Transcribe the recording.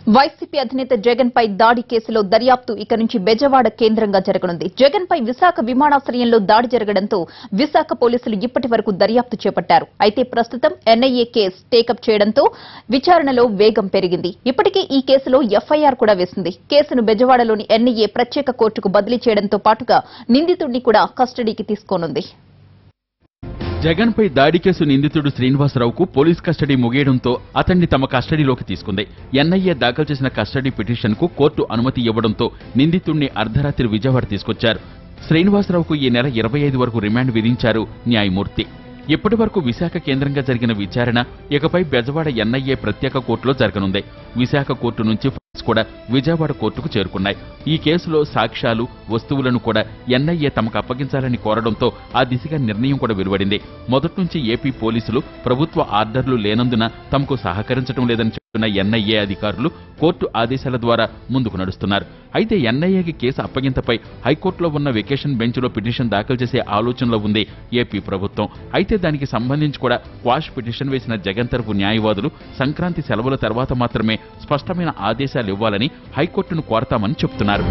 YCP అధినేత జగన్ పై దాడి కేసులో దర్యాప్తు ఇక నుంచి బెజవాడ కేంద్రంగా జరగనుంది. జగన్ పై విశాఖ విమానాశ్రయంలో దాడి జరగడంతో విశాఖ పోలీసులు ఇప్పటి వరకు దర్యాప్తు చేపట్టారు. అయితే ప్రస్తుతం ఎన్ఐఏ కేసు టేకప్ చేయడంతో విచారణలో వేగం పెరిగింది. ఇప్పటికే ఈ కేసులో ఎఫ్ఐఆర్ కూడా వేసింది. కేసును బెజవాడలోని ఎన్ఐఏ ప్రత్యేక కోర్టుకు బదిలీ చేయడంతో పాటుగా నిందితుడిని కూడా కస్టడీకి తీసుకోనుంది. జగన్ పై దాడి కేసు నిందితుడు శ్రీనివాసరావుకు పోలీస్ కస్టడీ ముగియడంతో అతన్ని తమ కస్టడీలోకి తీసుకుంది. ఎన్ఐఏ దాఖలు చేసిన కస్టడీ పిటిషన్కు కోర్టు అనుమతి ఇవ్వడంతో నిందితుడిని అర్ధరాత్రి విజయవాడ తీసుకొచ్చారు. శ్రీనివాసరావుకు ఈ నెల 25 వరకు రిమాండ్ విధించారు న్యాయమూర్తి. ఇప్పటి వరకు విశాఖ కేంద్రంగా జరిగిన విచారణ ఇకపై బెజవాడ ఎన్ఐఏ ప్రత్యేక కోర్టులో జరగనుంది. విశాఖ కోర్టు నుంచి ఫైల్స్ కూడా విజయవాడ కోర్టుకు చేరుకున్నాయి. ఈ కేసులో సాక్ష్యాలు, వస్తువులను కూడా ఎన్ఐఏ తమకు అప్పగించాలని కోరడంతో ఆ దిశగా నిర్ణయం కూడా వెలువడింది. మొదటి నుంచి ఏపీ పోలీసులు ప్రభుత్వ ఆర్డర్లు లేనందున తమకు సహకరించడం లేదని చెప్తున్న ఎన్ఐఏ అధికారులు కోర్టు ఆదేశాల ద్వారా ముందుకు నడుస్తున్నారు. అయితే ఎన్ఐఏకి కేసు అప్పగింతపై హైకోర్టులో ఉన్న వెకేషన్ బెంచ్లో పిటిషన్ దాఖలు చేసే ఆలోచనలో ఉంది ఏపీ ప్రభుత్వం. అయితే దానికి సంబంధించి కూడా క్వాష్ పిటిషన్ వేసిన జగన్ తరపు న్యాయవాదులు సంక్రాంతి సెలవుల తర్వాత మాత్రమే స్పష్టమైన ఆదేశాలు ఇవ్వాలని హైకోర్టును కోరతామని చెప్తున్నారు.